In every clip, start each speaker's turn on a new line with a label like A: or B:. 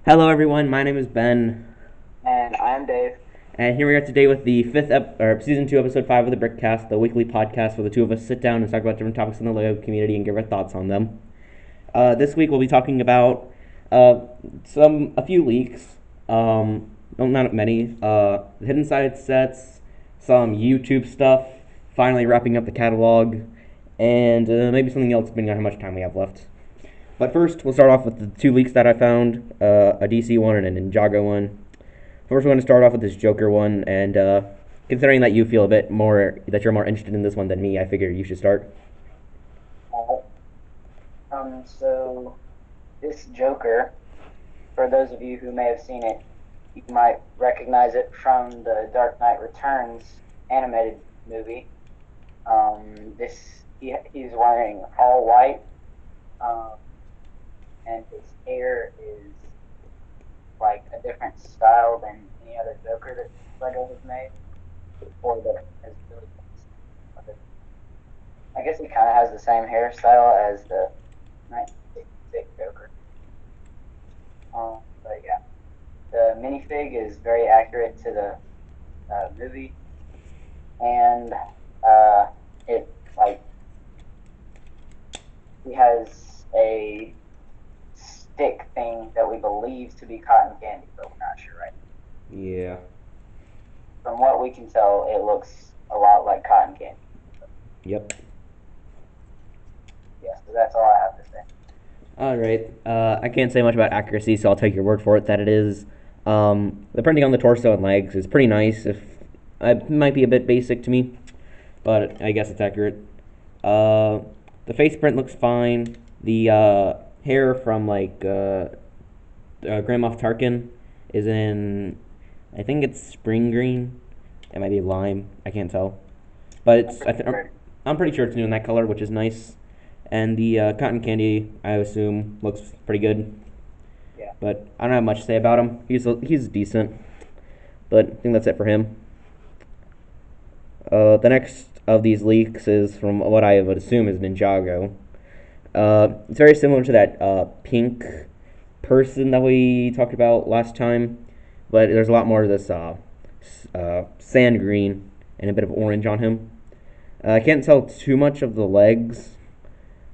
A: Hello, everyone. My name is Ben,
B: And I'm Dave.
A: and here we are today with the season two, episode five of the Brickcast, the weekly podcast where the two of us sit down and talk about different topics in the Lego community and give our thoughts on them. This week we'll be talking about a few leaks, not many, hidden side sets, some YouTube stuff, finally wrapping up the catalog, and maybe something else depending on how much time we have left. But first, we'll start off with the two leaks that I found, a DC one and a Ninjago one. First, we're going to start off with this Joker one, and considering that you feel a bit more, that you're more interested in this one than me, I figure you should start.
B: Uh, so this Joker, for those of you who may have seen it, you might recognize it from the Dark Knight Returns animated movie. He's wearing all white, um, and his hair is like a different style than any other Joker that Lego has made, or that has really. I guess he kind of has the same hairstyle as the 1966 Joker. But yeah, the minifig is very accurate to the movie, and uh, it like he has a stick thing that we believe to be cotton candy, but we're not sure right.
A: Yeah.
B: From what we can tell, it looks a lot like cotton candy.
A: Yep.
B: Yeah, so that's all I have to say.
A: All right. I can't say much about accuracy, so I'll take your word for it that it is. The printing on the torso and legs is pretty nice. If it might be a bit basic to me, but I guess it's accurate. Uh, the face print looks fine. The hair from Grand Moff Tarkin is in, I think it's spring green. It might be lime. I can't tell, but I'm pretty sure it's new in that color, which is nice. And the cotton candy, I assume, looks pretty good.
B: Yeah.
A: But I don't have much to say about him. He's decent, but I think that's it for him. The next of these leaks is from what I would assume is Ninjago. It's very similar to that pink person that we talked about last time, but there's a lot more of this sand green and a bit of orange on him. I can't tell too much of the legs.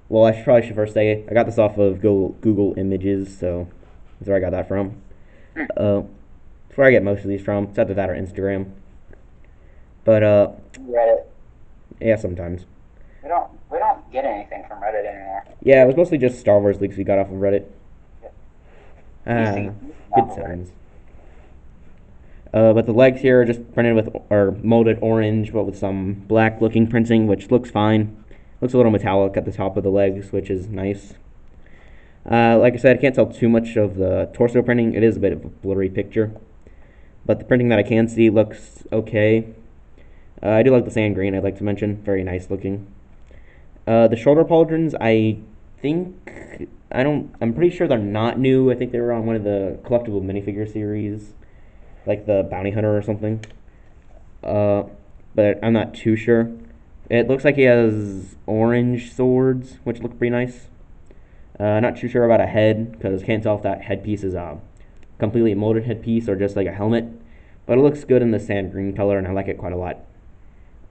A: Well, probably should first say I got this off of Google Images, so that's where I got that from. Uh, that's where I get most of these from. It's either that or Instagram. But
B: Reddit.
A: yeah, sometimes.
B: We don't get anything from Reddit anymore.
A: Yeah, it was mostly just Star Wars leaks we got off of Reddit.
B: We used to
A: Ah,
B: get
A: good times. But the legs here are just printed with or molded orange, but with some black looking printing, which looks fine. Looks a little metallic at the top of the legs, which is nice. Like I said, I can't tell too much of the torso printing. It is a bit of a blurry picture, but the printing that I can see looks okay. I do like the sand green. I'd like to mention, very nice looking. The shoulder pauldrons, think I don't. I'm pretty sure they're not new. I think they were on one of the collectible minifigure series, like the Bounty Hunter or something. Uh, but I'm not too sure. It looks like he has orange swords, which look pretty nice. Not too sure about a head because can't tell if that headpiece is a completely molded headpiece or just like a helmet. But it looks good in the sand green color, and I like it quite a lot.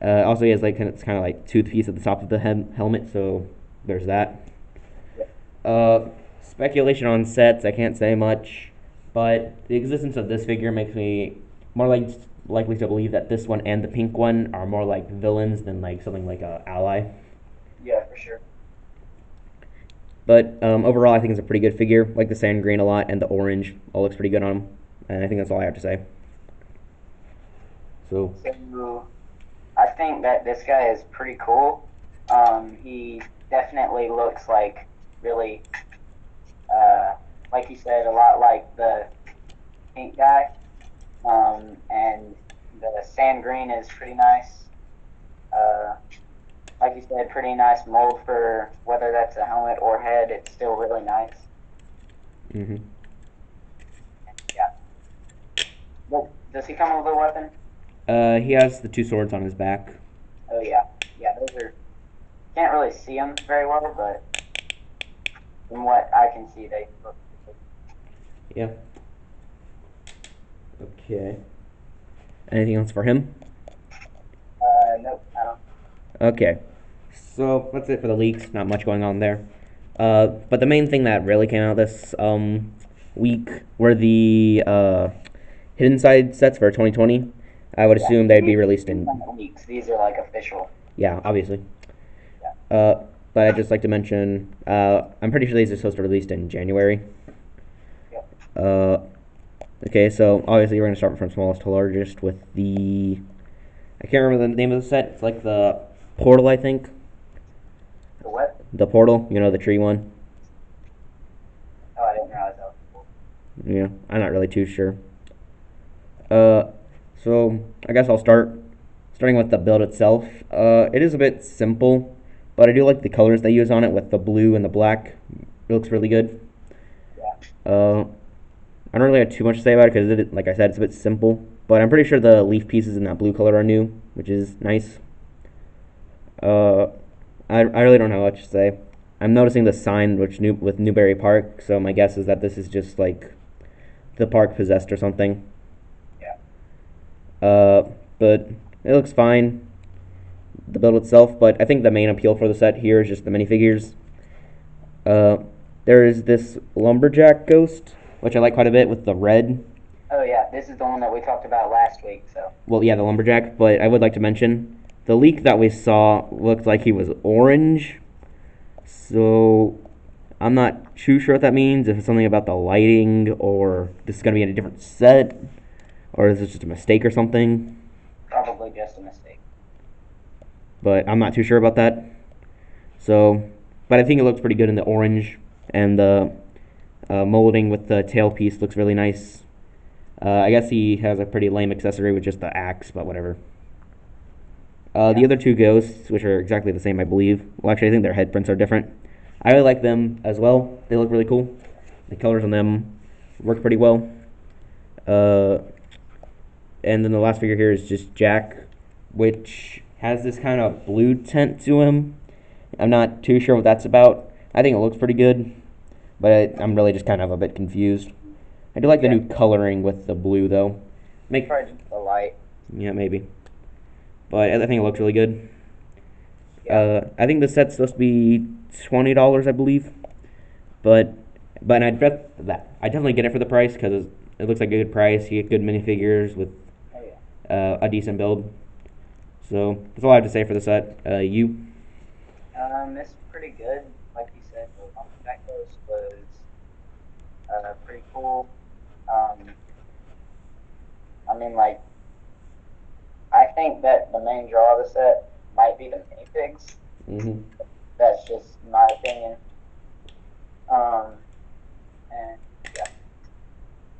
A: Also, he has it's kind of like tooth piece at the top of the helmet, so there's that. Uh, Speculation on sets, I can't say much, but the existence of this figure makes me more likely to believe that this one and the pink one are more like villains than like something like a ally.
B: Yeah, for sure.
A: But overall, I think it's a pretty good figure. Like the sand green a lot, and the orange all looks pretty good on him. And I think that's all I have to say. So
B: So I think that this guy is pretty cool. He definitely looks like really, like you said, a lot like the pink guy. And the sand green is pretty nice. Uh, like you said, pretty nice mold for whether that's a helmet or head. It's still really nice.
A: hmm
B: Yeah. But does he come with a weapon?
A: he has the two swords on his back.
B: Oh yeah, yeah. Those are can't really see them very well, but from what I can see, they look.
A: Yeah. Okay. Anything else for him?
B: Nope, I don't.
A: Okay. So that's it for the leaks. Not much going on there. But the main thing that really came out this week were the hidden side sets for 2020. I would
B: Yeah,
A: assume they'd be released
B: these
A: in,
B: aren't leaks. These are like official.
A: yeah, obviously.
B: Yeah.
A: But I'd just like to mention, I'm pretty sure these are supposed to be released in January.
B: Yep.
A: Uh, okay, so obviously we're gonna start from smallest to largest with the, I can't remember the name of the set. It's like the portal, I think.
B: The what?
A: The portal, you know, the tree one.
B: Oh, I didn't realize that was cool.
A: Yeah, I'm not really too sure. Uh, so I guess I'll starting with the build itself. It is a bit simple, but I do like the colors they use on it with the blue and the black. It looks really good.
B: Yeah.
A: I don't really have too much to say about it because, like I said, it's a bit simple. But I'm pretty sure the leaf pieces in that blue color are new, which is nice. Uh, I really don't know what to say. I'm noticing the sign with Newberry Park, so my guess is that this is just like the park possessed or something.
B: Yeah.
A: But it looks fine, the build itself. But I think the main appeal for the set here is just the minifigures. Uh, there is this lumberjack ghost, which I like quite a bit with the red.
B: Oh yeah, this is the one that we talked about last week. So.
A: Well, yeah, the lumberjack. But I would like to mention the leak that we saw looked like he was orange. So I'm not too sure what that means. If it's something about the lighting, or this is gonna be in a different set, or is this just a mistake or something?
B: Probably just a mistake.
A: But I'm not too sure about that. So, but I think it looks pretty good in the orange, and the molding with the tailpiece looks really nice. I guess he has a pretty lame accessory with just the axe, but whatever. The
B: Yeah.
A: other two ghosts, which are exactly the same, I believe. Well, actually, I think their head prints are different. I really like them as well. They look really cool. The colors on them work pretty well. Uh, and then the last figure here is just Jack, which has this kind of blue tint to him. I'm not too sure what that's about. I think it looks pretty good, but I'm really just kind of a bit confused. I do like the
B: Yeah.
A: new coloring with the blue, though. Make
B: Probably just the light.
A: Yeah, maybe, but I think it looks really good.
B: Yeah.
A: I think the set's supposed to be $20, I believe, but I'd bet that I definitely get it for the price because it looks like a good price. You get good minifigures with
B: Oh yeah.
A: a decent build. So that's all I have to say for the set. You?
B: It's pretty good. Like you said, the lumberjack ghost was pretty cool. Um, I mean, like, I think that the main draw of the set might be the minifigs.
A: Mm-hmm.
B: That's just my opinion. Um, and yeah,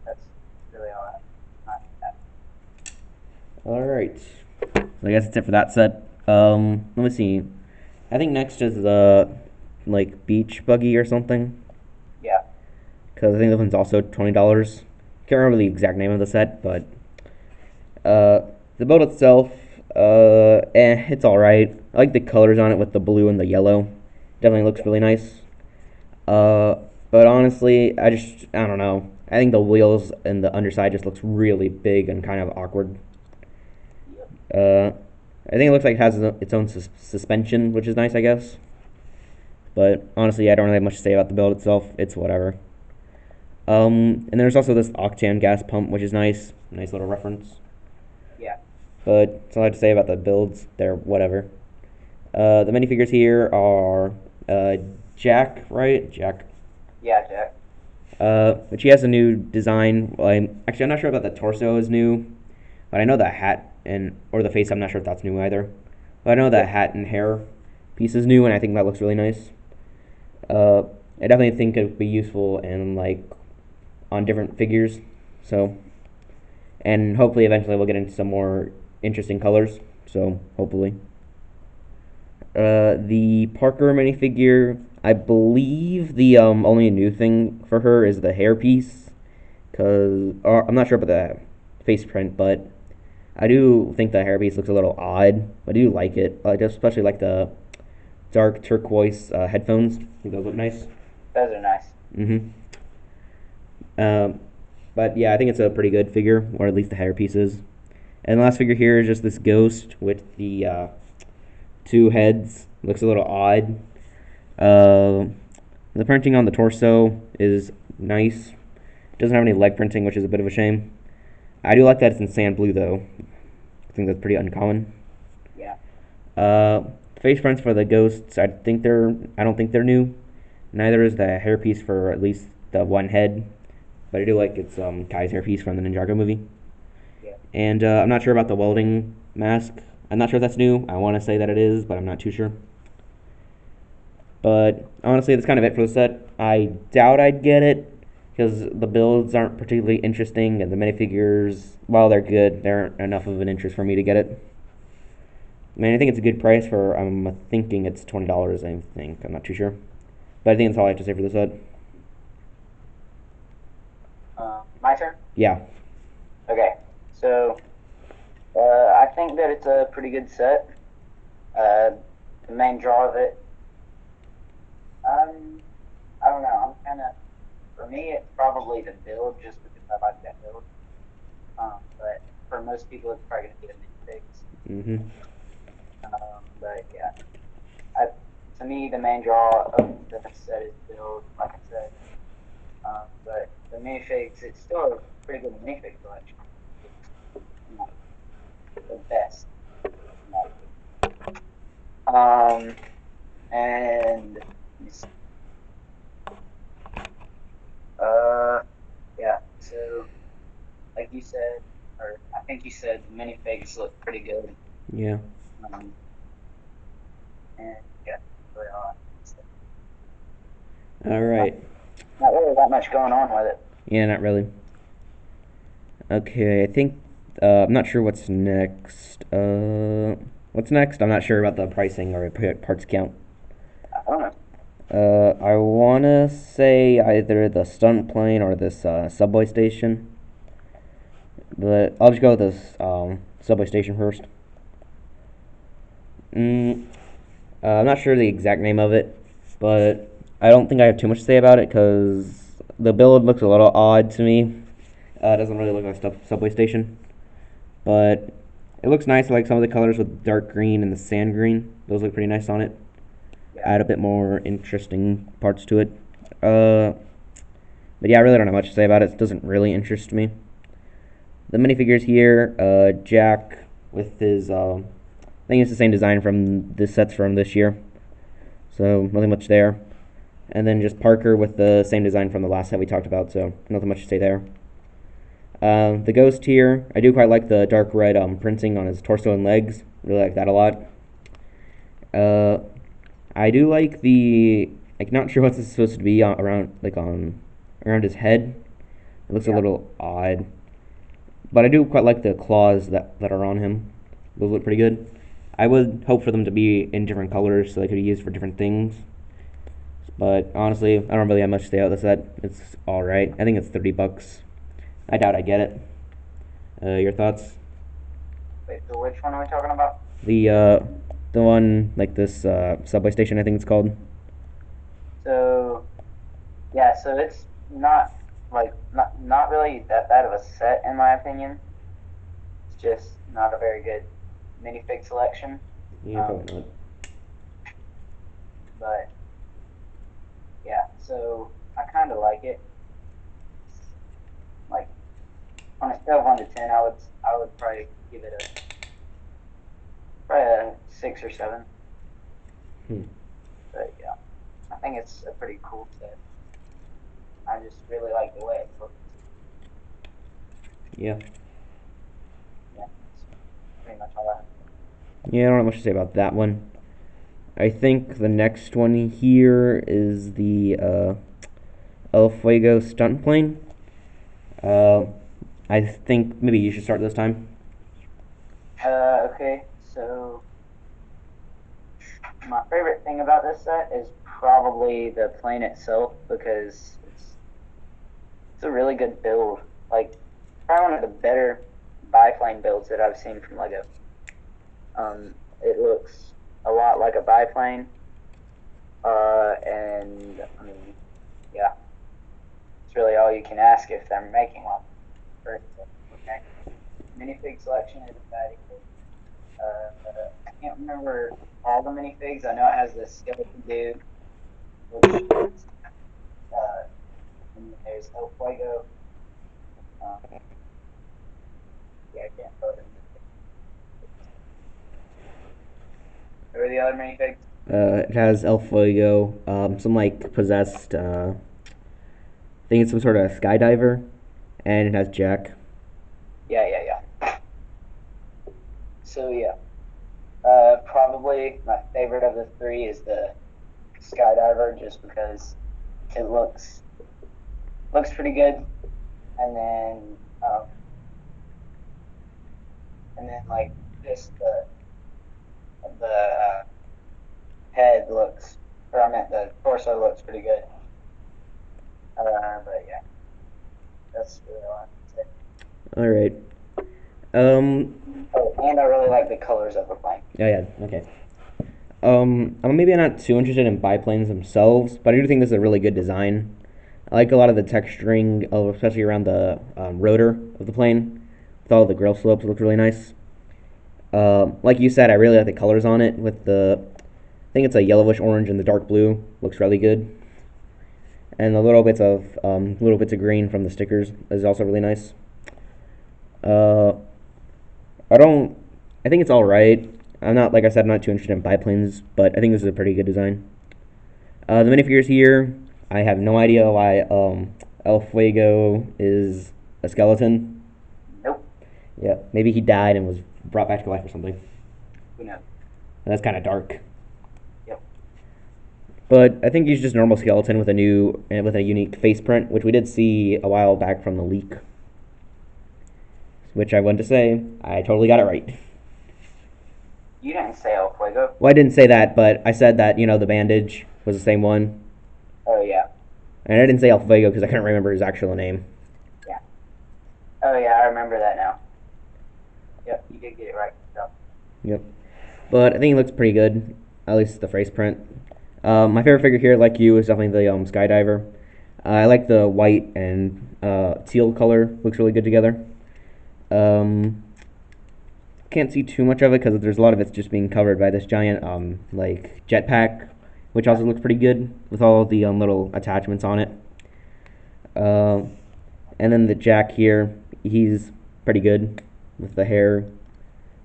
B: that's really all I have.
A: All right. So I guess that's it for that set. Let me see. I think next is the like beach buggy or something,
B: Yeah,
A: because I think that one's also $20. Can't remember the exact name of the set, but the boat itself, it's all right. I like the colors on it with the blue and the yellow. Definitely looks really nice. Uh, but honestly, I don't know. I think the wheels and the underside just looks really big and kind of awkward.
B: yep,
A: Uh, I think it looks like it has its own suspension, which is nice, I guess. But honestly, I don't really have much to say about the build itself. It's whatever. And there's also this octane gas pump, which is nice. Nice little reference.
B: yeah,
A: But that's all I have to say about the builds. They're whatever. The minifigures here are Jack, right? Jack.
B: yeah, Jack.
A: But she has a new design. Well, I'm not sure about the torso is new, but I know the hat and or the face. I'm not sure if that's new either. But I know the
B: Yeah,
A: hat and hair piece is new, and I think that looks really nice. Uh, I definitely think it would be useful in like on different figures. So, and hopefully eventually we'll get into some more interesting colors. So hopefully. The Parker minifigure, I believe the only new thing for her is the hair piece, cause or, I'm not sure about the face print, but I do think the hair piece looks a little odd. I do like it. I just especially like the dark turquoise headphones. I think those look nice.
B: those are nice.
A: Mm-hmm. Um, But yeah, I think it's a pretty good figure, or at least the hairpiece is. And the last figure here is just this ghost with the two heads. Looks a little odd. Uh, the printing on the torso is nice. It doesn't have any leg printing, which is a bit of a shame. I do like that it's in sand blue though. I think that's pretty uncommon.
B: Yeah.
A: Face prints for the ghosts. I don't think they're new. Neither is the hairpiece for at least the one head. But I do like it's Kai's hairpiece from the Ninjago movie.
B: Yeah.
A: And I'm not sure about the welding mask. I'm not sure if that's new. I want to say that it is, but I'm not too sure. But honestly, that's kind of it for the set. I doubt I'd get it because the builds aren't particularly interesting, and the minifigures, while they're good, they aren't enough of an interest for me to get it. I mean, I think it's a good price for. I'm thinking it's $20. I think I'm not too sure, but I think that's all I have to say for the set.
B: My turn.
A: Yeah.
B: Okay. So I think that it's a pretty good set. The main draw of it, I don't know. For me, it's probably the build, just because I like that build. But for most people, it's probably gonna be the minifigs.
A: Mhm.
B: But yeah, to me, the main draw of the set is build, like I said. But the minifigs, it's still a pretty good minifig collection. It's not the best. And let me see. Yeah. So, like you said, or I think you said, the minifigs look pretty good.
A: Yeah.
B: Um, and yeah, really are.
A: All right.
B: Not really that much going on with it.
A: Yeah, not really. Okay, I think I'm not sure what's next. What's next? I'm not sure about the pricing or parts count.
B: I don't know.
A: I wanna say either the stunt plane or this subway station, but I'll just go with this subway station first. Mm, I'm not sure the exact name of it, but I don't think I have too much to say about it because the build looks a little odd to me. It doesn't really look like a subway station, but it looks nice. I like some of the colors with dark green and the sand green. Those look pretty nice on it.
B: Yeah.
A: Add a bit more interesting parts to it. Uh, but yeah, I really don't have much to say about it. It doesn't really interest me. The minifigures here, Jack with his, I think it's the same design from the sets from this year. So nothing much there. And then just Parker with the same design from the last set we talked about. So nothing much to say there. The ghost here, I do quite like the dark red printing on his torso and legs. Really like that a lot. I do like the, like, not sure what's supposed to be around his head. It looks a
B: Yeah.
A: little odd, but I do quite like the claws that are on him. Those look pretty good. I would hope for them to be in different colors so they could be used for different things. But honestly, I don't really have much to say about the set. It's all right. I think it's $30. I doubt I get it. Your thoughts?
B: Wait, so which one are we talking about?
A: The one like this subway station, I think it's called.
B: So yeah, so it's not really that bad of a set in my opinion. It's just not a very good minifig selection.
A: Yeah,
B: Um,
A: probably not.
B: but yeah, so I kind of like it. Like on a scale of 1 to 10, I would probably give it probably a 6 or 7.
A: Hmm.
B: But yeah, I think it's a pretty cool set. I just really like the way it looks.
A: Yeah.
B: Yeah, that's pretty much all I have.
A: Yeah, I don't have much to say about that one. I think the next one here is the El Fuego stunt plane. Uh, I think maybe you should start this time.
B: Okay, so my favorite thing about this set is probably the plane itself because it's a really good build. Like probably one of the better biplane builds that I've seen from Lego. It looks a lot like a biplane, and I mean, yeah, it's really all you can ask if they're making one. Okay. Minifig selection is exciting. I can't remember all the minifigs. I know it has the skeleton dude, which and there's El Fuego. Yeah, I can't put them. Who are the other minifigs?
A: It has El Fuego, some like possessed. I think it's some sort of skydiver, and it has Jack.
B: Yeah. So yeah, probably my favorite of the three is the skydiver, just because it looks pretty good, and then like just the head looks, or I meant the torso looks pretty good. But yeah, that's really all I have to say.
A: All right.
B: Oh, and I really like the colors of the plane.
A: Oh yeah. Okay. I'm maybe not too interested in biplanes themselves, but I do think this is a really good design. I like a lot of the texturing, especially around the rotor of the plane, with all the grill slopes. It looks really nice. Like you said, I really like the colors on it. I think it's a yellowish orange and the dark blue. Looks really good. And the little bits of green from the stickers is also really nice. Uh, I don't. I think it's all right. I'm not, like I said, I'm not too interested in biplanes, but I think this is a pretty good design. The minifigures here, I have no idea why El Fuego is a skeleton.
B: Nope.
A: Yeah, maybe he died and was brought back to life or something.
B: Who knows?
A: And that's kind of dark.
B: Yep.
A: But I think he's just a normal skeleton with a unique face print, which we did see a while back from the leak. Which I want to say, I totally got it right.
B: You didn't say El Fuego.
A: Well, I didn't say that, but I said that, the bandage was the same one.
B: Oh yeah.
A: And I didn't say El Fuego because I couldn't remember his actual name.
B: Yeah. Oh yeah, I remember that now. Yep, you did get it right. So.
A: Yep. But I think he looks pretty good, at least the face print. My favorite figure here, like you, is definitely the Skydiver. I like the white and teal color. Looks really good together. Can't see too much of it because there's a lot of it's just being covered by this giant like jetpack, which also looks pretty good with all the little attachments on it. And then the Jack here, he's pretty good with the hair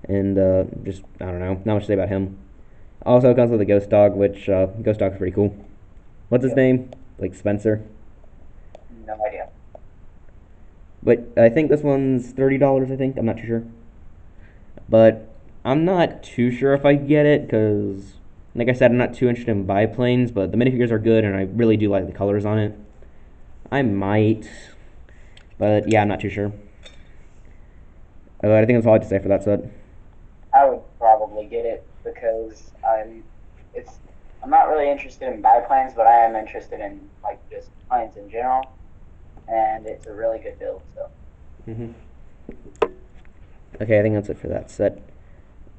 A: and just I don't know, not much to say about him. Also comes with a ghost dog, which ghost dog's pretty cool. What's his name? Like Spencer.
B: No idea.
A: But I think this one's $30. I think I'm not too sure. But I'm not too sure if I get it because, like I said, I'm not too interested in biplanes. But the minifigures are good, and I really do like the colors on it. I might, but yeah, I'm not too sure. I think that's all I have to say for that set.
B: I would probably get it because I'm not really interested in biplanes, but I am interested in like just planes in general, and it's a really good build. So.
A: Mhm. Okay, I think that's it for that set.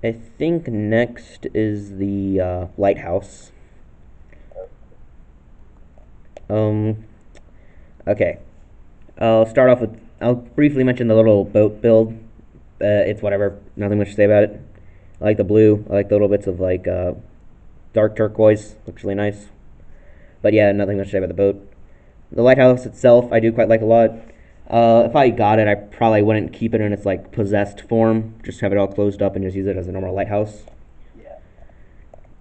A: I think next is the lighthouse. Okay. I'll briefly mention the little boat build. It's whatever, nothing much to say about it. I like the blue. I like the little bits of like dark turquoise. Looks really nice. But yeah, nothing much to say about the boat. The lighthouse itself, I do quite like a lot. If I got it, I probably wouldn't keep it in its like possessed form. Just have it all closed up and just use it as a normal lighthouse.
B: Yeah.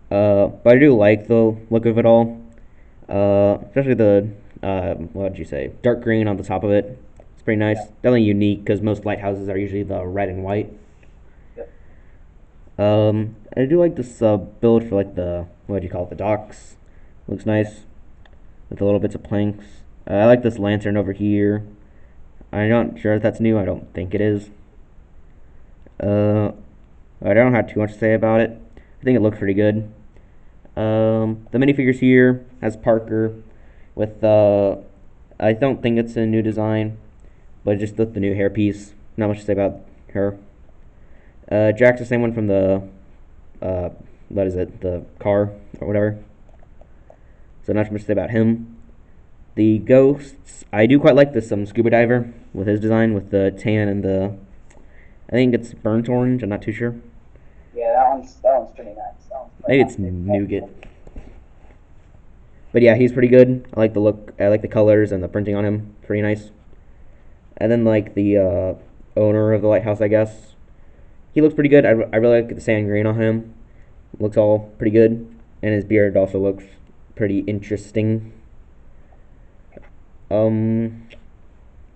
A: But I do like the look of it all. Especially the what did you say? Dark green on the top of it. It's pretty nice.
B: Yeah.
A: Definitely unique because most lighthouses are usually the red and white.
B: Yep.
A: I do like this build for like the what do you call it? The docks. Looks nice with the little bits of planks. I like this lantern over here. I'm not sure if that's new. I don't think it is. I don't have too much to say about it. I think it looks pretty good. The minifigures here has Parker with I don't think it's a new design, but just with the new hairpiece. Not much to say about her. Jack's the same one from the what is it? The car or whatever. So not much to say about him. The ghosts, I do quite like this scuba diver with his design with the tan and the, I think it's burnt orange. I'm not too sure.
B: Yeah, that one's pretty nice. That one's probably
A: Maybe
B: my
A: it's nougat.
B: favorite.
A: But yeah, he's pretty good. I like the look. I like the colors and the printing on him. Pretty nice. And then like the owner of the lighthouse, I guess. He looks pretty good. I really like the sand green on him. Looks all pretty good. And his beard also looks pretty interesting. Um,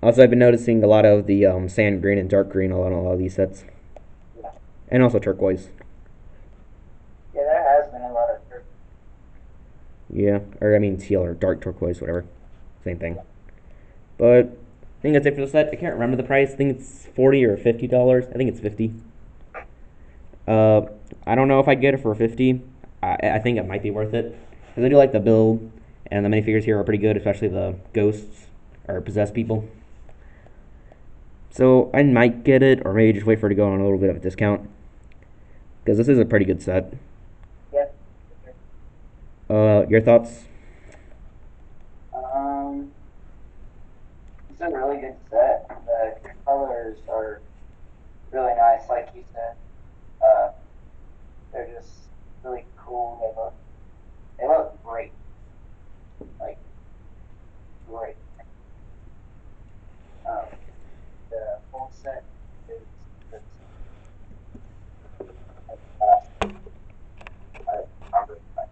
A: Also, I've been noticing a lot of the sand green and dark green on a lot of these sets,
B: Yeah,
A: and also turquoise.
B: yeah, there has been a lot of.
A: Yeah, or I mean teal or dark turquoise, whatever, same thing. But I think that's it for the set. I can't remember the price. I think it's $40 or $50. I think it's 50. Uh, I don't know if I'd get it for 50. I think it might be worth it because I do like the build, and the minifigures here are pretty good, especially the ghosts or possessed people. So I might get it, or maybe just wait for it to go on a little bit of a discount because this is a pretty good set.
B: Yeah.
A: Your thoughts?
B: Um, it's a really good set. The colors are really nice, like you said. Uh, they're just really cool. They look great, like great. Um, the whole set is I really like.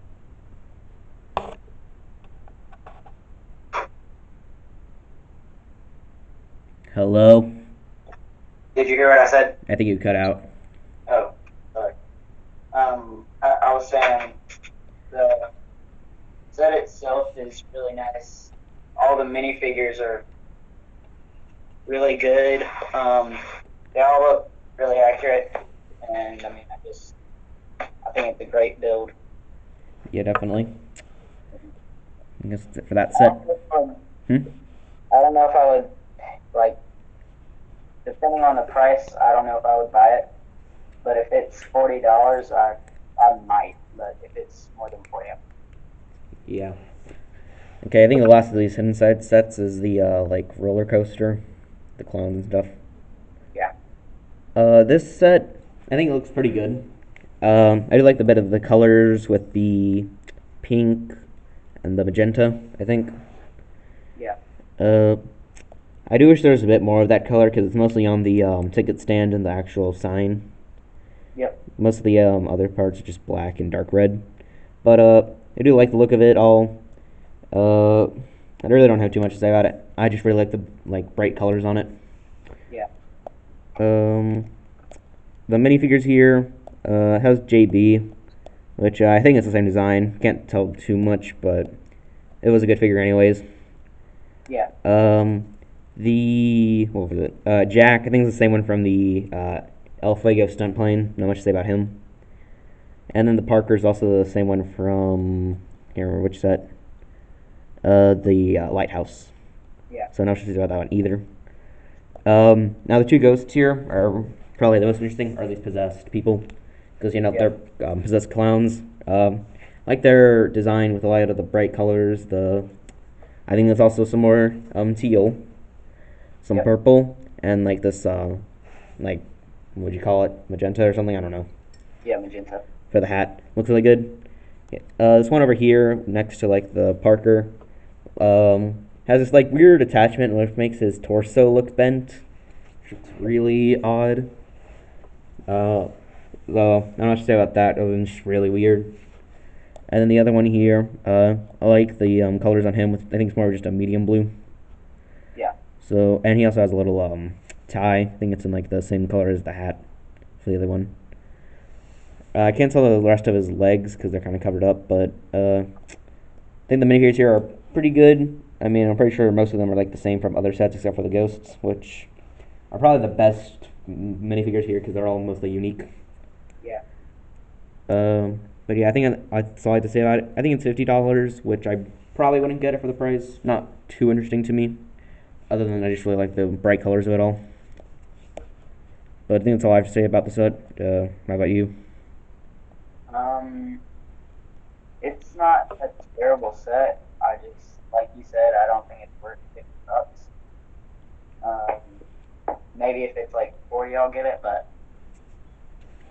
A: Hello.
B: Did you hear what I said?
A: I think you cut out.
B: Oh, sorry. I was saying the set itself is really nice. All the minifigures are really good. They all look really accurate, and I mean, I think it's a great build.
A: Yeah, definitely. I guess that's it for that
B: I
A: set.
B: don't know if I would,
A: Hmm.
B: I don't know if I would like, depending on the price. I don't know if I would buy it, but if it's $40, I might. But if it's more than 40,
A: Yeah. Okay, I think the last of these hidden side sets is the like roller coaster, the clowns and stuff.
B: yeah,
A: This set, I think it looks pretty good. I do like the bit of the colors with the pink and the magenta. I think.
B: yeah,
A: Uh, I do wish there was a bit more of that color because it's mostly on the ticket stand and the actual sign.
B: yep,
A: Most of the other parts are just black and dark red. But I do like the look of it all. Uh, I really don't have too much to say about it. I just really like the like bright colors on it.
B: yeah,
A: Um, the minifigures here has JB, which I think it's the same design. Can't tell too much, but it was a good figure anyways.
B: yeah,
A: Um, the what was it? Jack. I think it's the same one from the El Fuego stunt plane. Not much to say about him. And then the Parker's also the same one from I can't remember which set. The Lighthouse.
B: yeah,
A: So not much to say about that one either. Now the two ghosts here are probably the most interesting, are these possessed people, because
B: yeah,
A: they're possessed clowns. I like their design with a lot of the bright colors. I think there's also some more teal, some
B: yep,
A: purple, and like this like what would you call it, magenta or something? I don't know.
B: yeah, magenta.
A: For the hat, looks really good. Yeah. This one over here next to like the Parker has this like weird attachment which makes his torso look bent. It's really odd. So I don't know what to say about that other than just really weird. And then the other one here, I like the colors on him. With I think it's more just a medium blue.
B: Yeah,
A: So and he also has a little tie. I think it's in like the same color as the hat for the other one. I can't tell the rest of his legs because they're kind of covered up, but I think the minifigures here are pretty good. I mean, I'm pretty sure most of them are like the same from other sets except for the ghosts, which are probably the best minifigures here because they're all mostly unique.
B: yeah,
A: But yeah, I think that's all I have to say about it. I think it's $50, which I probably wouldn't get it for the price. Not too interesting to me, other than I just really like the bright colors of it all. But I think that's all I have to say about the set. How about you?
B: um, it's not a terrible set. I just like you said, I don't think it's worth $50. Maybe if it's like 40, I'll get it, but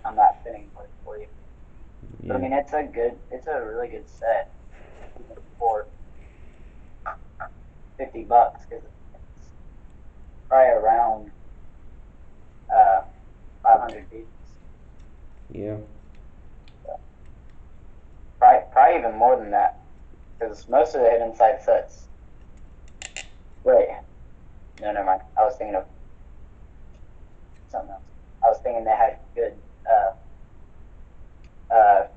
B: I'm not spending more than 40. But I mean,
A: Yeah.
B: it's a really good set even for $50 because it's probably around 500 pieces.
A: Yeah.
B: Probably even more than that because most of the Hidden Side sets. Wait, no, never mind. I was thinking of something else. I was thinking they had good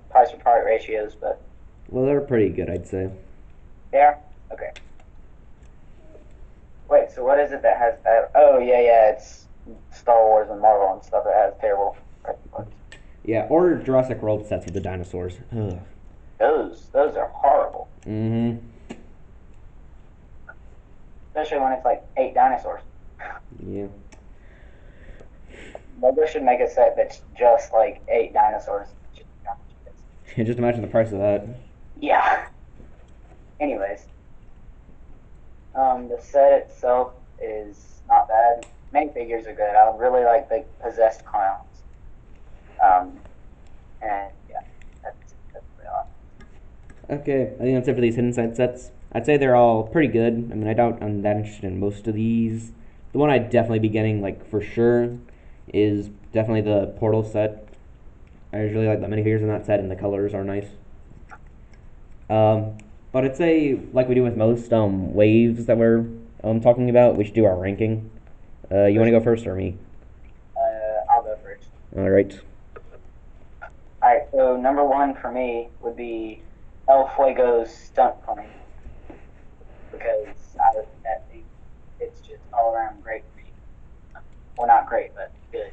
B: price to part ratios, but
A: Well, they're pretty good, I'd say.
B: they are okay. Wait, so what is it that has bad? Oh yeah, it's Star Wars and Marvel and stuff that has terrible price to parts.
A: Yeah, or Jurassic World sets with the dinosaurs. Ugh.
B: Those are horrible,
A: Mm-hmm.
B: especially when it's like 8 dinosaurs.
A: Yeah.
B: Lego should make a set that's just like 8 dinosaurs.
A: Just imagine the price of that.
B: Yeah. Anyways, the set itself is not bad. Many figures are good. I really like the possessed clowns. Um, and yeah, that's really all.
A: Okay, I think that's it for these hidden side sets. I'd say they're all pretty good. I mean, I doubt I'm that interested in most of these. The one I'd definitely be getting, like, for sure, is definitely the Portal set. I just really like the minifigures in that set, and the colors are nice. But I'd say, like we do with most waves that we're talking about, we should do our ranking. You
B: For
A: want to
B: sure.
A: go first or me?
B: I'll go first.
A: All right.
B: All right, so number one for me would be El Fuego's stunt plane because that thing, it's just all around great for me. Well, not great, but good.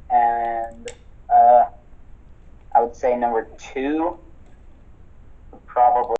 B: And I would say number two would probably